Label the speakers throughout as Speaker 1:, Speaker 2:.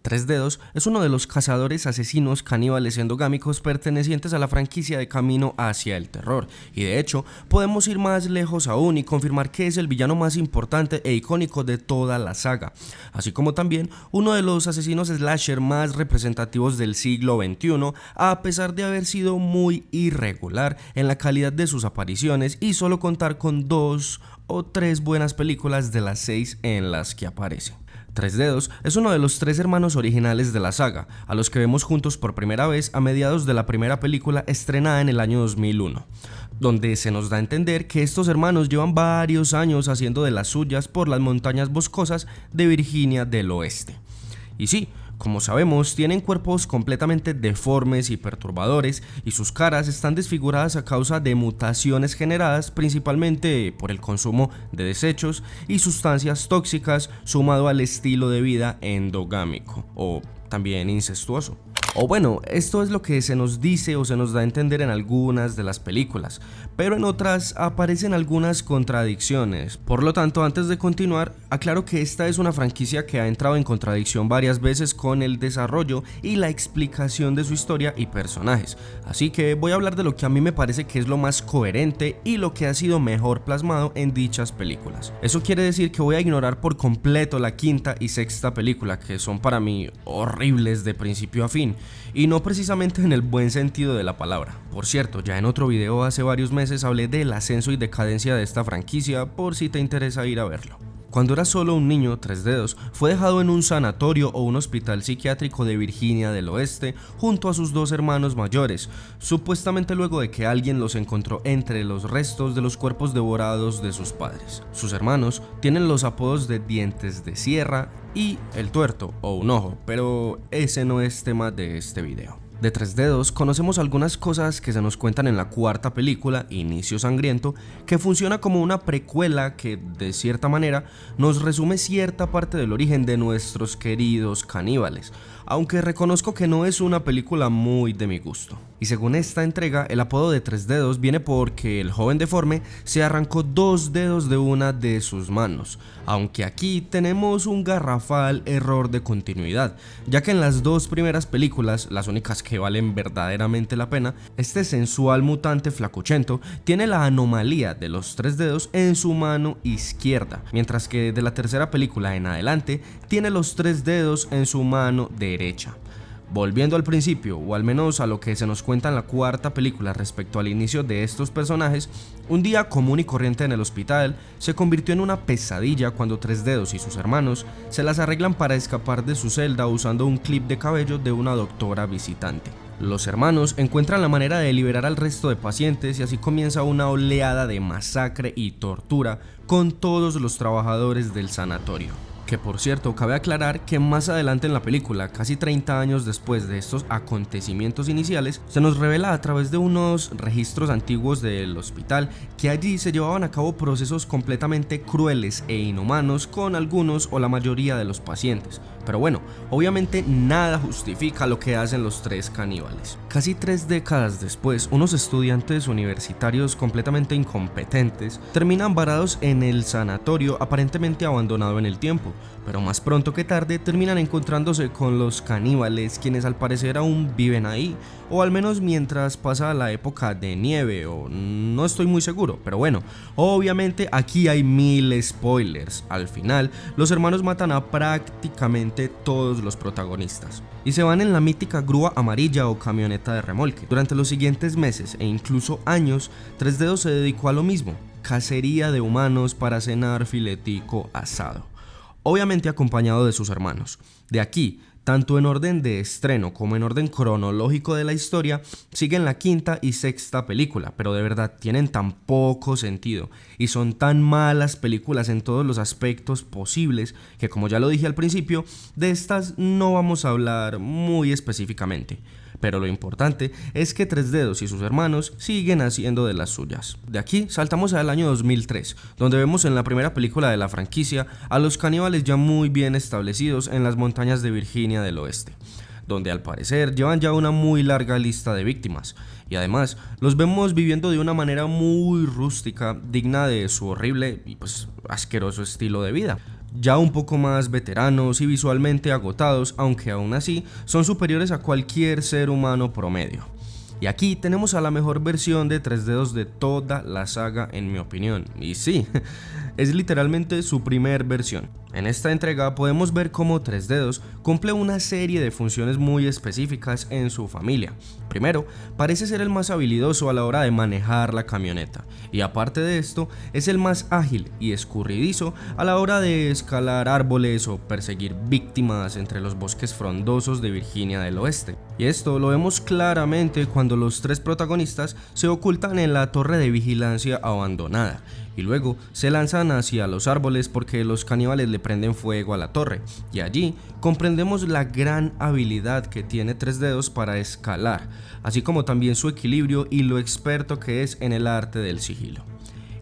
Speaker 1: Tres Dedos es uno de los cazadores asesinos caníbales endogámicos pertenecientes a la franquicia de Camino hacia el Terror, y de hecho podemos ir más lejos aún y confirmar que es el villano más importante e icónico de toda la saga, así como también uno de los asesinos slasher más representativos del siglo XXI, a pesar de haber sido muy irregular en la calidad de sus apariciones y solo contar con 2 o 3 buenas películas de las 6 en las que aparece. Tres Dedos es uno de los 3 hermanos originales de la saga, a los que vemos juntos por primera vez a mediados de la primera película estrenada en el año 2001, donde se nos da a entender que estos hermanos llevan varios años haciendo de las suyas por las montañas boscosas de Virginia del Oeste. Y sí, como sabemos, tienen cuerpos completamente deformes y perturbadores, y sus caras están desfiguradas a causa de mutaciones generadas principalmente por el consumo de desechos y sustancias tóxicas, sumado al estilo de vida endogámico o también incestuoso. O bueno, esto es lo que se nos dice o se nos da a entender en algunas de las películas, pero en otras aparecen algunas contradicciones. Por lo tanto, antes de continuar, aclaro que esta es una franquicia que ha entrado en contradicción varias veces con el desarrollo y la explicación de su historia y personajes, así que voy a hablar de lo que a mí me parece que es lo más coherente y lo que ha sido mejor plasmado en dichas películas. Eso quiere decir que voy a ignorar por completo la quinta y sexta película, que son para mí horribles de principio a fin, y no precisamente en el buen sentido de la palabra. Por cierto, ya en otro video hace varios meses hablé del ascenso y decadencia de esta franquicia, por si te interesa ir a verlo. Cuando era solo un niño, Tres Dedos fue dejado en un sanatorio o un hospital psiquiátrico de Virginia del Oeste junto a sus 2 hermanos mayores, supuestamente luego de que alguien los encontró entre los restos de los cuerpos devorados de sus padres. Sus hermanos tienen los apodos de Dientes de Sierra y El Tuerto o Un Ojo, pero ese no es tema de este video. De Tres Dedos conocemos algunas cosas que se nos cuentan en la cuarta película, Inicio Sangriento, que funciona como una precuela que, de cierta manera, nos resume cierta parte del origen de nuestros queridos caníbales, aunque reconozco que no es una película muy de mi gusto. Y según esta entrega, el apodo de Tres Dedos viene porque el joven deforme se arrancó 2 dedos de una de sus manos, aunque aquí tenemos un garrafal error de continuidad, ya que en las 2 primeras películas, las únicas que valen verdaderamente la pena, este sensual mutante flacuchento tiene la anomalía de los 3 dedos en su mano izquierda, mientras que de la tercera película en adelante tiene los 3 dedos en su mano derecha. Volviendo al principio, o al menos a lo que se nos cuenta en la cuarta película respecto al inicio de estos personajes, un día común y corriente en el hospital se convirtió en una pesadilla cuando Tres Dedos y sus hermanos se las arreglan para escapar de su celda usando un clip de cabello de una doctora visitante. Los hermanos encuentran la manera de liberar al resto de pacientes y así comienza una oleada de masacre y tortura con todos los trabajadores del sanatorio. Que por cierto, cabe aclarar que más adelante en la película, casi 30 años después de estos acontecimientos iniciales, se nos revela a través de unos registros antiguos del hospital que allí se llevaban a cabo procesos completamente crueles e inhumanos con algunos o la mayoría de los pacientes. Pero bueno, obviamente nada justifica lo que hacen los 3 caníbales. Casi 3 décadas después, unos estudiantes universitarios completamente incompetentes terminan varados en el sanatorio aparentemente abandonado en el tiempo, pero más pronto que tarde terminan encontrándose con los caníbales, quienes al parecer aún viven ahí, o al menos mientras pasa la época de nieve, o no estoy muy seguro, pero bueno, obviamente aquí hay 1000 spoilers. Al final, los hermanos matan a prácticamente todos los protagonistas y se van en la mítica grúa amarilla o camioneta de remolque. Durante los siguientes meses e incluso años, Tres Dedos se dedicó a lo mismo: cacería de humanos para cenar filetico asado, obviamente acompañado de sus hermanos. De aquí, tanto en orden de estreno como en orden cronológico de la historia, siguen la quinta y sexta película, pero de verdad tienen tan poco sentido y son tan malas películas en todos los aspectos posibles que, como ya lo dije al principio, de estas no vamos a hablar muy específicamente. Pero lo importante es que Tres Dedos y sus hermanos siguen haciendo de las suyas. De aquí saltamos al año 2003, donde vemos en la primera película de la franquicia a los caníbales ya muy bien establecidos en las montañas de Virginia del Oeste, donde al parecer llevan ya una muy larga lista de víctimas, y además los vemos viviendo de una manera muy rústica, digna de su horrible y asqueroso estilo de vida. ya un poco más veteranos y visualmente agotados, aunque aún así son superiores a cualquier ser humano promedio. Y aquí tenemos a la mejor versión de Tres Dedos de toda la saga, en mi opinión. Y sí, es literalmente su primer versión. En esta entrega podemos ver cómo Tres Dedos cumple una serie de funciones muy específicas en su familia. Primero, parece ser el más habilidoso a la hora de manejar la camioneta, y aparte de esto, es el más ágil y escurridizo a la hora de escalar árboles o perseguir víctimas entre los bosques frondosos de Virginia del Oeste. Y esto lo vemos claramente cuando los tres protagonistas se ocultan en la torre de vigilancia abandonada y luego se lanzan hacia los árboles porque los caníbales le prenden fuego a la torre, y allí comprendemos la gran habilidad que tiene Tres Dedos para escalar, así como también su equilibrio y lo experto que es en el arte del sigilo.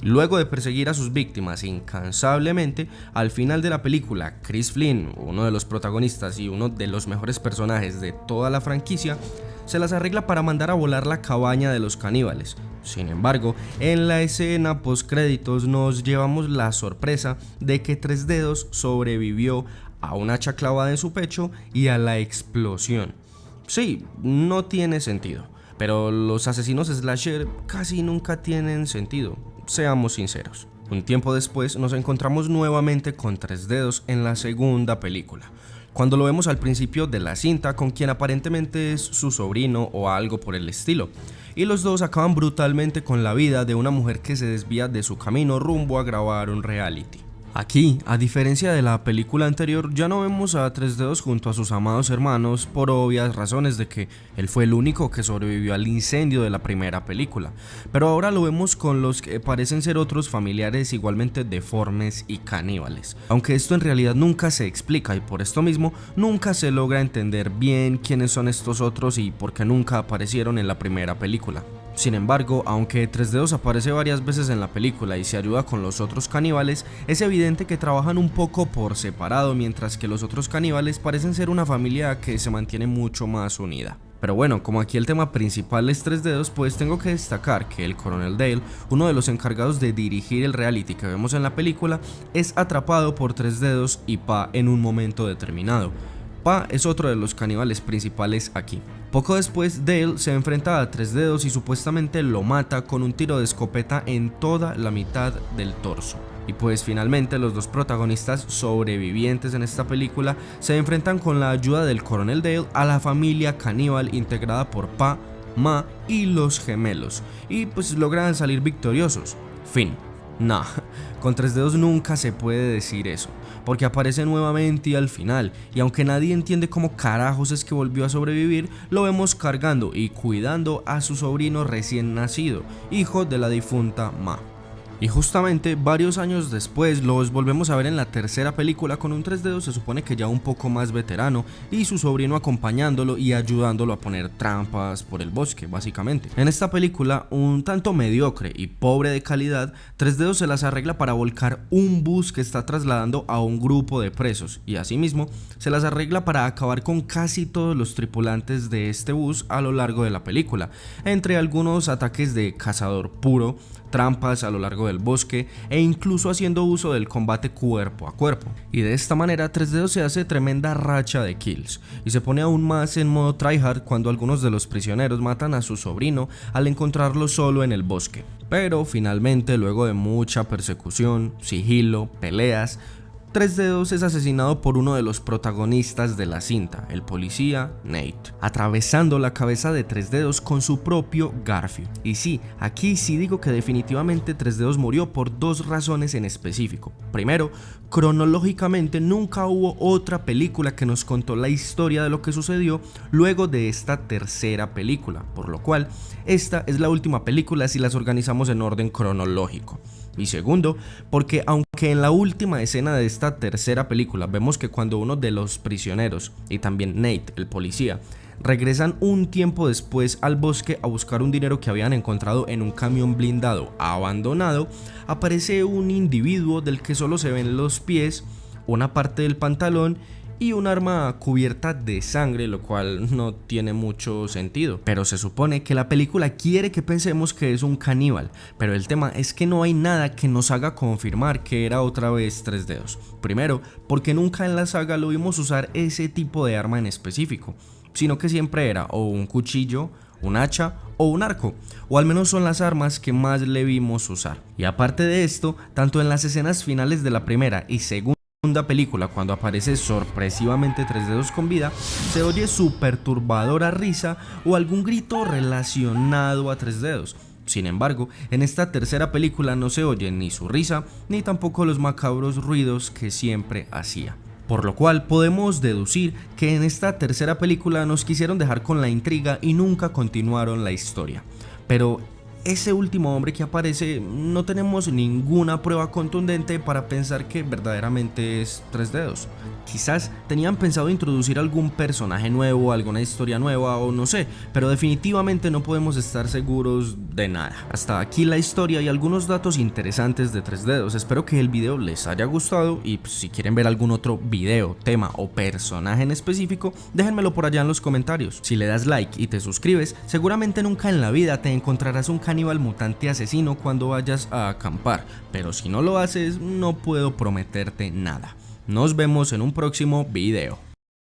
Speaker 1: Luego de perseguir a sus víctimas incansablemente, al final de la película, Chris Flynn, uno de los protagonistas y uno de los mejores personajes de toda la franquicia, se las arregla para mandar a volar la cabaña de los caníbales. Sin embargo, en la escena postcréditos nos llevamos la sorpresa de que Tres Dedos sobrevivió a un hacha clavada en su pecho y a la explosión. Sí, no tiene sentido, pero los asesinos slasher casi nunca tienen sentido, seamos sinceros. Un tiempo después nos encontramos nuevamente con Tres Dedos en la segunda película, cuando lo vemos al principio de la cinta con quien aparentemente es su sobrino o algo por el estilo, y los dos acaban brutalmente con la vida de una mujer que se desvía de su camino rumbo a grabar un reality. Aquí, a diferencia de la película anterior, ya no vemos a Tres Dedos junto a sus amados hermanos por obvias razones de que él fue el único que sobrevivió al incendio de la primera película, pero ahora lo vemos con los que parecen ser otros familiares igualmente deformes y caníbales, aunque esto en realidad nunca se explica y por esto mismo nunca se logra entender bien quiénes son estos otros y por qué nunca aparecieron en la primera película. Sin embargo, aunque Tres Dedos aparece varias veces en la película y se ayuda con los otros caníbales, es evidente que trabajan un poco por separado, mientras que los otros caníbales parecen ser una familia que se mantiene mucho más unida. Pero bueno, como aquí el tema principal es Tres Dedos, pues tengo que destacar que el coronel Dale, uno de los encargados de dirigir el reality que vemos en la película, es atrapado por Tres Dedos y Pa en un momento determinado. Pa es otro de los caníbales principales aquí. Poco después, Dale se enfrenta a Tres Dedos y supuestamente lo mata con un tiro de escopeta en toda la mitad del torso. Y pues finalmente los dos protagonistas sobrevivientes en esta película se enfrentan con la ayuda del coronel Dale a la familia caníbal integrada por Pa, Ma y los gemelos, y pues logran salir victoriosos. Fin. Nah, con Tres Dedos nunca se puede decir eso, porque aparece nuevamente y al final, y aunque nadie entiende cómo carajos es que volvió a sobrevivir, lo vemos cargando y cuidando a su sobrino recién nacido, hijo de la difunta Ma. Y justamente varios años después los volvemos a ver en la tercera película con un Tres Dedos se supone que ya un poco más veterano y su sobrino acompañándolo y ayudándolo a poner trampas por el bosque, básicamente. En esta película, un tanto mediocre y pobre de calidad, Tres Dedos se las arregla para volcar un bus que está trasladando a un grupo de presos y asimismo se las arregla para acabar con casi todos los tripulantes de este bus a lo largo de la película, entre algunos ataques de cazador puro, trampas a lo largo del bosque e incluso haciendo uso del combate cuerpo a cuerpo. Y de esta manera Tres Dedos se hace tremenda racha de kills y se pone aún más en modo tryhard cuando algunos de los prisioneros matan a su sobrino al encontrarlo solo en el bosque. Pero finalmente, luego de mucha persecución, sigilo, peleas, Tres Dedos es asesinado por uno de los protagonistas de la cinta, el policía Nate, atravesando la cabeza de Tres Dedos con su propio garfio. Y sí, aquí sí digo que definitivamente Tres Dedos murió por dos razones en específico. Primero, cronológicamente nunca hubo otra película que nos contó la historia de lo que sucedió luego de esta tercera película, por lo cual esta es la última película si las organizamos en orden cronológico. Y segundo, porque aunque en la última escena de esta tercera película vemos que cuando uno de los prisioneros y también Nate, el policía, regresan un tiempo después al bosque a buscar un dinero que habían encontrado en un camión blindado abandonado, aparece un individuo del que solo se ven los pies, una parte del pantalón y un arma cubierta de sangre, lo cual no tiene mucho sentido. Pero se supone que la película quiere que pensemos que es un caníbal, pero el tema es que no hay nada que nos haga confirmar que era otra vez Tres Dedos. Primero, porque nunca en la saga lo vimos usar ese tipo de arma en específico, sino que siempre era o un cuchillo, un hacha o un arco, o al menos son las armas que más le vimos usar. Y aparte de esto, tanto en las escenas finales de la primera y segunda película, cuando aparece sorpresivamente Tres Dedos con vida, se oye su perturbadora risa o algún grito relacionado a Tres Dedos. Sin embargo, en esta tercera película no se oye ni su risa, ni tampoco los macabros ruidos que siempre hacía. Por lo cual podemos deducir que en esta tercera película nos quisieron dejar con la intriga y nunca continuaron la historia. Pero ese último hombre que aparece, no tenemos ninguna prueba contundente para pensar que verdaderamente es Tres Dedos. Quizás tenían pensado introducir algún personaje nuevo, alguna historia nueva o no sé, pero definitivamente no podemos estar seguros de nada. Hasta aquí la historia y algunos datos interesantes de Tres Dedos. Espero que el video les haya gustado y pues, si quieren ver algún otro video, tema o personaje en específico, déjenmelo por allá en los comentarios. Si le das like y te suscribes, seguramente nunca en la vida te encontrarás un caníbal mutante asesino cuando vayas a acampar, pero si no lo haces, no puedo prometerte nada. Nos vemos en un próximo video.